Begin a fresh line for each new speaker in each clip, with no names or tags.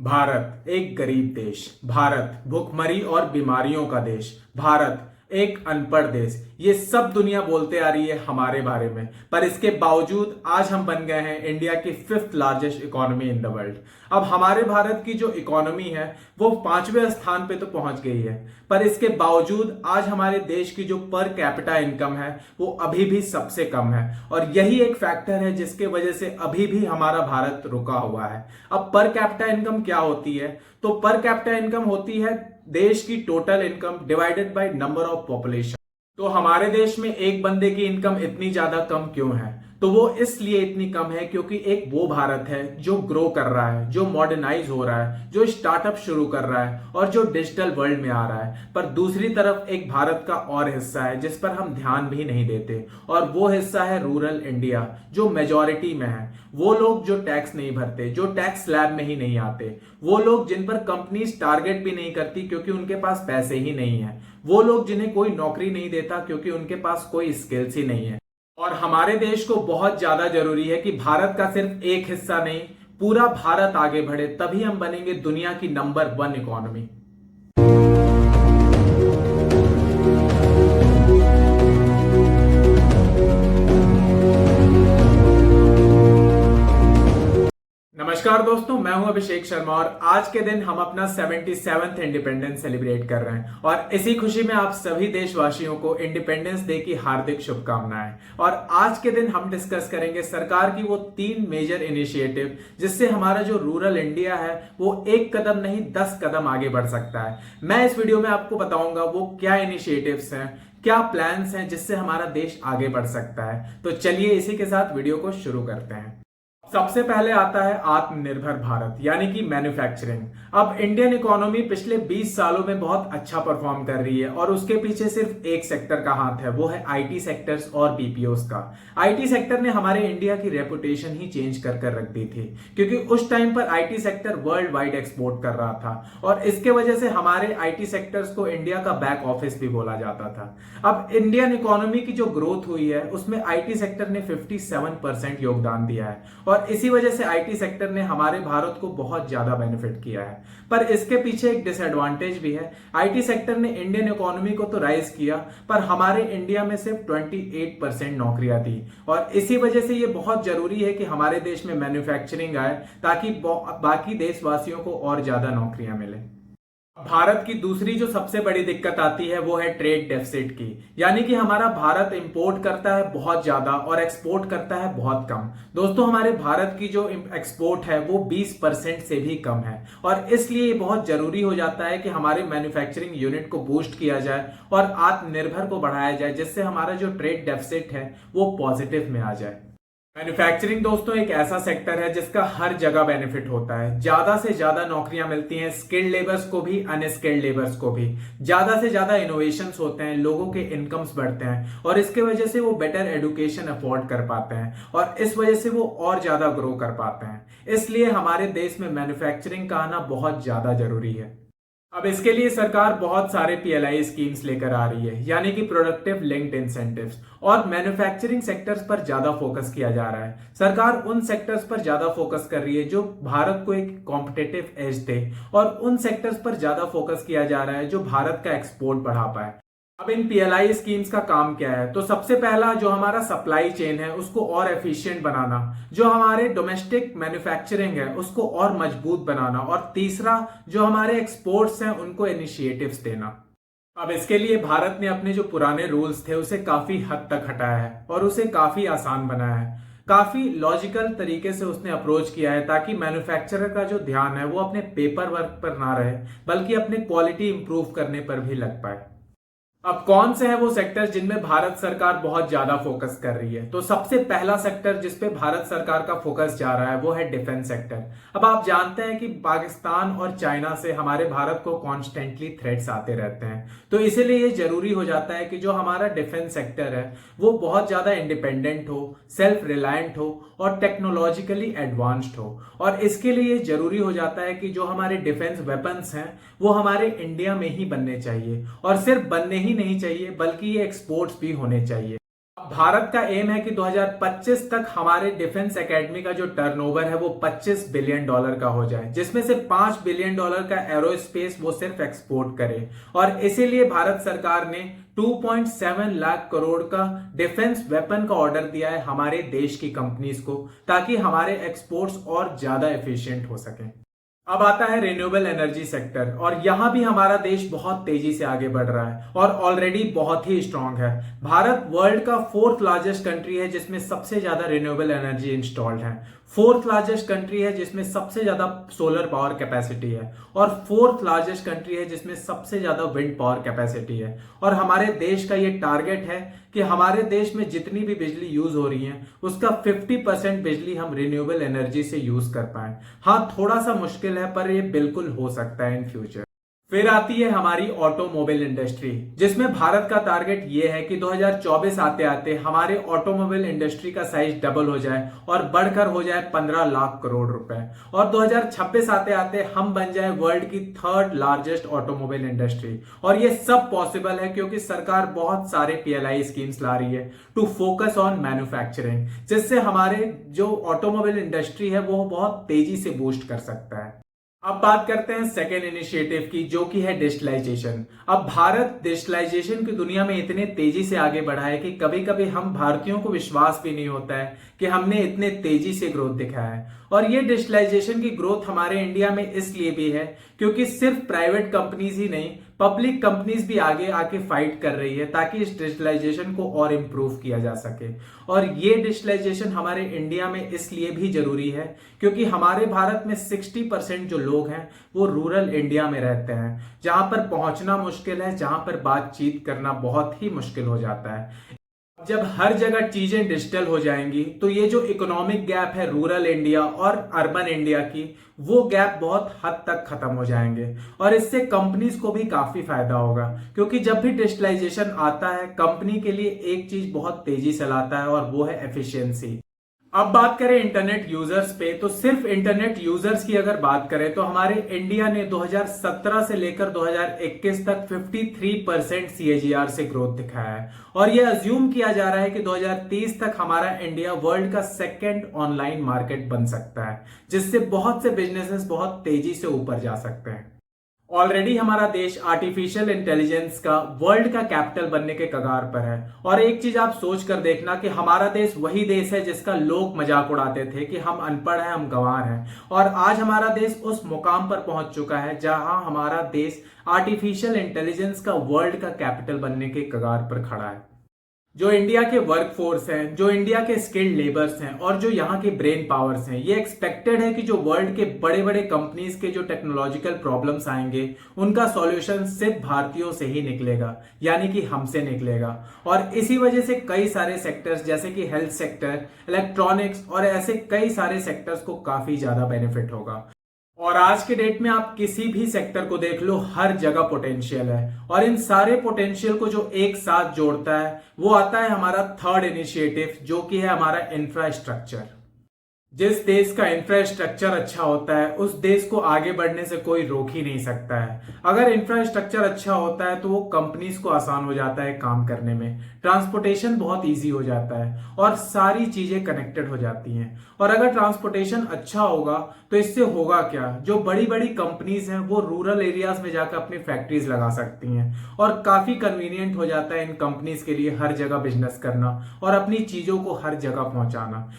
भारत एक गरीब देश, भारत भूखमरी और बीमारियों का देश, भारत एक अनपढ़ देश, ये सब दुनिया बोलते आ रही है हमारे बारे में। पर इसके बावजूद आज हम बन गए हैं इंडिया की 5th largest economy in the world. अब हमारे भारत की जो इकोनॉमी है वो 5वें स्थान पे तो पहुंच गई है, पर इसके बावजूद आज हमारे देश की जो पर कैपिटा इनकम है वो अभी भी सबसे कम है। और यही एक फैक्टर है जिसके वजह से अभी भी हमारा भारत रुका हुआ है। अब पर कैपिटा इनकम क्या होती है? तो पर कैपिटा इनकम होती है देश की total income divided by number of population. तो हमारे देश में एक बंदे की इनकम इतनी ज्यादा कम क्यों है? तो वो इसलिए इतनी कम है क्योंकि एक वो भारत है जो ग्रो कर रहा है, जो मॉडर्नाइज हो रहा है, जो स्टार्टअप शुरू कर रहा है और जो डिजिटल वर्ल्ड में आ रहा है। पर दूसरी तरफ एक भारत का और हिस्सा है जिस पर हम ध्यान भी नहीं देते, और वो हिस्सा है रूरल इंडिया, जो मेजॉरिटी में है। वो लोग जो टैक्स नहीं भरते, जो टैक्स स्लैब में ही नहीं आते, वो लोग जिन पर कंपनीज टारगेट भी नहीं करती क्योंकि उनके पास पैसे ही नहीं है, वो लोग जिन्हें कोई नौकरी नहीं देता क्योंकि उनके पास कोई स्किल्स ही नहीं है। और हमारे देश को बहुत ज्यादा जरूरी है कि भारत का सिर्फ एक हिस्सा नहीं, पूरा भारत आगे बढ़े, तभी हम बनेंगे दुनिया की नंबर 1 इकोनॉमी। नमस्कार दोस्तों, मैं हूं अभिषेक शर्मा और आज के दिन हम अपना 77th इंडिपेंडेंस सेलिब्रेट कर रहे हैं। और इसी खुशी में आप सभी देशवासियों को इंडिपेंडेंस डे की हार्दिक शुभकामनाएं। और आज के दिन हम डिस्कस करेंगे सरकार की वो 3 मेजर इनिशिएटिव जिससे हमारा जो रूरल इंडिया है वो एक कदम नहीं 10 कदम आगे बढ़ सकता है। मैं इस वीडियो में आपको बताऊंगा वो क्या इनिशिएटिव्स हैं, क्या प्लान्स हैं जिससे हमारा देश आगे बढ़ सकता है। तो चलिए इसी के साथ वीडियो को शुरू करते हैं। सबसे पहले आता है आत्मनिर्भर भारत, यानी कि मैन्युफैक्चरिंग। अब इंडियन इकोनॉमी पिछले 20 सालों में बहुत अच्छा परफॉर्म कर रही है और उसके पीछे सिर्फ एक सेक्टर का हाथ है, वो है आईटी सेक्टर्स और बीपीओस का। आईटी सेक्टर ने हमारे इंडिया की रेपुटेशन ही चेंज कर कर रख दी थी, क्योंकि उस टाइम पर IT sector world wide export कर रहा था और इसके वजह से हमारे आईटी सेक्टर्स को इंडिया का बैक ऑफिस भी बोला जाता था। अब इंडियन इकोनॉमी की जो ग्रोथ हुई है उसमें आईटी सेक्टर ने 57% योगदान दिया है और इसी वजह से आईटी सेक्टर ने हमारे भारत को बहुत ज्यादा बेनिफिट किया है। पर इसके पीछे एक डिसएडवांटेज भी है। आईटी सेक्टर ने इंडियन इकोनॉमी को तो राइज किया, पर हमारे इंडिया में सिर्फ 28% नौकरियां दी। और इसी वजह से ये बहुत जरूरी है कि हमारे देश में मैन्युफैक्चरिंग आए ताकि बाकी देशवासियों को और ज्यादा नौकरियां मिले। भारत की दूसरी जो सबसे बड़ी दिक्कत आती है वो है ट्रेड डेफिसिट की, यानी कि हमारा भारत इंपोर्ट करता है बहुत ज्यादा और एक्सपोर्ट करता है बहुत कम। दोस्तों, हमारे भारत की जो एक्सपोर्ट है वो 20% से भी कम है और इसलिए ये बहुत जरूरी हो जाता है कि हमारे मैन्युफैक्चरिंग यूनिट को बूस्ट किया जाए और आत्मनिर्भर को बढ़ाया जाए, जिससे हमारा जो ट्रेड डेफिसिट है वो पॉजिटिव में आ जाए। मैन्युफैक्चरिंग दोस्तों एक ऐसा सेक्टर है जिसका हर जगह बेनिफिट होता है। ज्यादा से ज्यादा नौकरियां मिलती हैं, स्किल्ड लेबर्स को भी, अनस्किल्ड लेबर्स को भी। ज्यादा से ज्यादा इनोवेशंस होते हैं, लोगों के इनकम्स बढ़ते हैं और इसके वजह से वो बेटर एजुकेशन अफोर्ड कर पाते हैं और इस वजह से वो और ज्यादा ग्रो कर पाते हैं। इसलिए हमारे देश में मैन्युफैक्चरिंग का आना बहुत ज्यादा जरूरी है। अब इसके लिए सरकार बहुत सारे पीएलआई स्कीम्स लेकर आ रही है, यानी कि प्रोडक्टिव लिंक्ड इंसेंटिव्स, और मैन्युफैक्चरिंग सेक्टर्स पर ज्यादा फोकस किया जा रहा है। सरकार उन सेक्टर्स पर ज्यादा फोकस कर रही है जो भारत को एक कॉम्पिटिटिव एज दे और उन सेक्टर्स पर ज्यादा फोकस किया जा रहा है जो भारत का एक्सपोर्ट बढ़ा पाए। अब इन पीएलआई स्कीम्स का काम क्या है? तो सबसे पहला जो हमारा सप्लाई चेन है उसको और एफिशिएंट बनाना, जो हमारे डोमेस्टिक मैन्युफैक्चरिंग है उसको और मजबूत बनाना, और तीसरा जो हमारे एक्सपोर्ट्स हैं उनको इनिशिएटिव्स देना। अब इसके लिए भारत ने अपने जो पुराने रूल्स थे उसे काफी हद तक हटाया है और उसे काफी आसान बनाया है। काफी लॉजिकल तरीके से उसने अप्रोच किया है ताकि मैन्युफैक्चरर का जो ध्यान है वो अपने पेपर वर्क पर ना रहे बल्कि अपने क्वालिटी इंप्रूव करने पर भी लग पाए। अब कौन से हैं वो सेक्टर जिनमें भारत सरकार बहुत ज्यादा फोकस कर रही है? तो सबसे पहला सेक्टर जिसपे भारत सरकार का फोकस जा रहा है वो है डिफेंस सेक्टर। अब आप जानते हैं कि पाकिस्तान और चाइना से हमारे भारत को कॉन्स्टेंटली थ्रेट्स आते रहते हैं, तो इसीलिए ये जरूरी हो जाता है कि जो हमारा डिफेंस सेक्टर है वो बहुत ज्यादा इंडिपेंडेंट हो, सेल्फ रिलायंट हो और टेक्नोलॉजिकली एडवांस्ड हो। और इसके लिए जरूरी हो जाता है कि जो हमारे डिफेंस वेपन्स हैं वो हमारे इंडिया में ही बनने चाहिए, और सिर्फ बनने ही नहीं चाहिए बल्कि ये एक्सपोर्ट्स भी होने चाहिए। अब भारत का एम है कि 2025 तक हमारे डिफेंस एकेडमी का जो टर्नओवर है वो $25 बिलियन का हो जाए, जिसमें से $5 बिलियन का एरोस्पेस वो सिर्फ एक्सपोर्ट करे। और इसीलिए भारत सरकार ने 2.7 लाख करोड़ का डिफेंस वेपन का ऑर्डर दिया है हमारे देश की कंपनीज को, ताकि हमारे एक्सपोर्ट्स और ज्यादा एफिशिएंट हो सके। अब आता है रिन्यूएबल एनर्जी सेक्टर, और यहां भी हमारा देश बहुत तेजी से आगे बढ़ रहा है और ऑलरेडी बहुत ही स्ट्रांग है। भारत वर्ल्ड का 4th लार्जेस्ट कंट्री है जिसमें सबसे ज्यादा रिन्यूएबल एनर्जी इंस्टॉल्ड है, 4th लार्जेस्ट कंट्री है जिसमें सबसे ज्यादा सोलर पावर कैपेसिटी है, और 4th लार्जेस्ट कंट्री है जिसमें सबसे ज्यादा विंड पावर कैपेसिटी है। और हमारे देश का ये टारगेट है कि हमारे देश में जितनी भी बिजली यूज हो रही है उसका 50% बिजली हम रिन्यूएबल एनर्जी से यूज कर पाए। हाँ, थोड़ा सा मुश्किल है पर ये बिल्कुल हो सकता है इन फ्यूचर। फिर आती है हमारी ऑटोमोबाइल इंडस्ट्री, जिसमें भारत का टारगेट ये है कि 2024 आते आते हमारे ऑटोमोबाइल इंडस्ट्री का साइज डबल हो जाए और बढ़कर हो जाए 15 लाख करोड़ रुपए, और 2026 आते आते हम बन जाए वर्ल्ड की 3rd लार्जेस्ट ऑटोमोबाइल इंडस्ट्री। और ये सब पॉसिबल है क्योंकि सरकार बहुत सारे PLI स्कीम्स ला रही है टू फोकस ऑन मैन्युफैक्चरिंग, जिससे हमारे जो ऑटोमोबाइल इंडस्ट्री है वो बहुत तेजी से बूस्ट कर सकता है। अब बात करते हैं सेकेंड इनिशिएटिव की, जो कि है डिजिटलाइजेशन। अब भारत डिजिटलाइजेशन की दुनिया में इतने तेजी से आगे बढ़ा है कि कभी कभी हम भारतीयों को विश्वास भी नहीं होता है कि हमने इतने तेजी से ग्रोथ दिखाया है। और ये डिजिटलाइजेशन की ग्रोथ हमारे इंडिया में इसलिए भी है क्योंकि सिर्फ प्राइवेट कंपनीज ही नहीं, पब्लिक कंपनीज भी आगे आके फाइट कर रही है ताकि इस डिजिटलाइजेशन को और इंप्रूव किया जा सके। और ये डिजिटलाइजेशन हमारे इंडिया में इसलिए भी जरूरी है क्योंकि हमारे भारत में 60% जो लोग हैं वो रूरल इंडिया में रहते हैं, जहां पर पहुंचना मुश्किल है, जहां पर बातचीत करना बहुत ही मुश्किल हो जाता है। जब हर जगह चीजें डिजिटल हो जाएंगी तो ये जो इकोनॉमिक गैप है रूरल इंडिया और अर्बन इंडिया की, वो गैप बहुत हद तक खत्म हो जाएंगे। और इससे कंपनीज को भी काफी फायदा होगा क्योंकि जब भी डिजिटलाइजेशन आता है कंपनी के लिए एक चीज बहुत तेजी से लाता है और वो है एफिशिएंसी। अब बात करें इंटरनेट यूजर्स पे, तो सिर्फ इंटरनेट यूजर्स की अगर बात करें तो हमारे इंडिया ने 2017 से लेकर 2021 तक 53% CAGR से ग्रोथ दिखाया है। और यह अज्यूम किया जा रहा है कि 2030 तक हमारा इंडिया वर्ल्ड का 2nd ऑनलाइन मार्केट बन सकता है, जिससे बहुत से बिजनेसेस बहुत तेजी से ऊपर जा सकते हैं। ऑलरेडी हमारा देश आर्टिफिशियल इंटेलिजेंस का वर्ल्ड का कैपिटल बनने के कगार पर है। और एक चीज आप सोच कर देखना कि हमारा देश वही देश है जिसका लोग मजाक उड़ाते थे कि हम अनपढ़ हैं, हम गंवार हैं, और आज हमारा देश उस मुकाम पर पहुंच चुका है जहां हमारा देश आर्टिफिशियल इंटेलिजेंस का वर्ल्ड का कैपिटल बनने के कगार पर खड़ा है। जो इंडिया के वर्कफोर्स हैं, जो इंडिया के स्किल्ड लेबर्स हैं और जो यहाँ के ब्रेन पावर्स हैं, ये एक्सपेक्टेड है कि जो वर्ल्ड के बड़े बड़े कंपनीज के जो टेक्नोलॉजिकल प्रॉब्लम्स आएंगे उनका सॉल्यूशन सिर्फ भारतीयों से ही निकलेगा, यानी कि हमसे निकलेगा। और इसी वजह से कई सारे सेक्टर्स जैसे कि हेल्थ सेक्टर, इलेक्ट्रॉनिक्स और ऐसे कई सारे सेक्टर्स को काफी ज्यादा बेनिफिट होगा। और आज के डेट में आप किसी भी सेक्टर को देख लो, हर जगह पोटेंशियल है। और इन सारे पोटेंशियल को जो एक साथ जोड़ता है वो आता है हमारा 3rd इनिशिएटिव, जो कि है हमारा इंफ्रास्ट्रक्चर। जिस देश का इंफ्रास्ट्रक्चर अच्छा होता है उस देश को आगे बढ़ने से कोई रोक ही नहीं सकता है। अगर इंफ्रास्ट्रक्चर अच्छा होता है तो वो कंपनीज को आसान हो जाता है काम करने में, ट्रांसपोर्टेशन बहुत इजी हो जाता है और सारी चीजें कनेक्टेड हो जाती हैं। और अगर ट्रांसपोर्टेशन अच्छा होगा तो इससे होगा क्या, जो बड़ी बड़ी कंपनीज हैं वो रूरल एरियाज में जाकर अपनी फैक्ट्रीज लगा सकती हैं और काफी कन्वीनियंट हो जाता है इन कंपनीज के लिए हर जगह बिजनेस करना और अपनी चीजों को हर जगह पहुंचाना।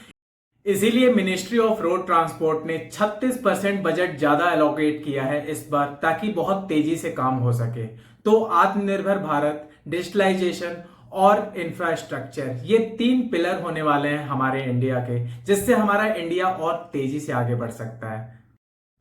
इसीलिए मिनिस्ट्री ऑफ रोड ट्रांसपोर्ट ने 36% बजट ज्यादा एलोकेट किया है इस बार, ताकि बहुत तेजी से काम हो सके। तो आत्मनिर्भर भारत, डिजिटलाइजेशन और इंफ्रास्ट्रक्चर, ये 3 पिलर होने वाले हैं हमारे इंडिया के, जिससे हमारा इंडिया और तेजी से आगे बढ़ सकता है।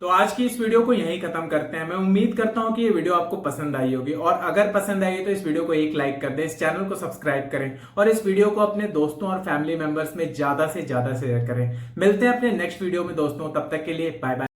तो आज की इस वीडियो को यहीं खत्म करते हैं। मैं उम्मीद करता हूं कि ये वीडियो आपको पसंद आई होगी, और अगर पसंद आई तो इस वीडियो को एक लाइक कर दें, इस चैनल को सब्सक्राइब करें और इस वीडियो को अपने दोस्तों और फैमिली मेंबर्स में ज्यादा से ज्यादा शेयर करें। मिलते हैं अपने नेक्स्ट वीडियो में दोस्तों, तब तक के लिए बाय बाय।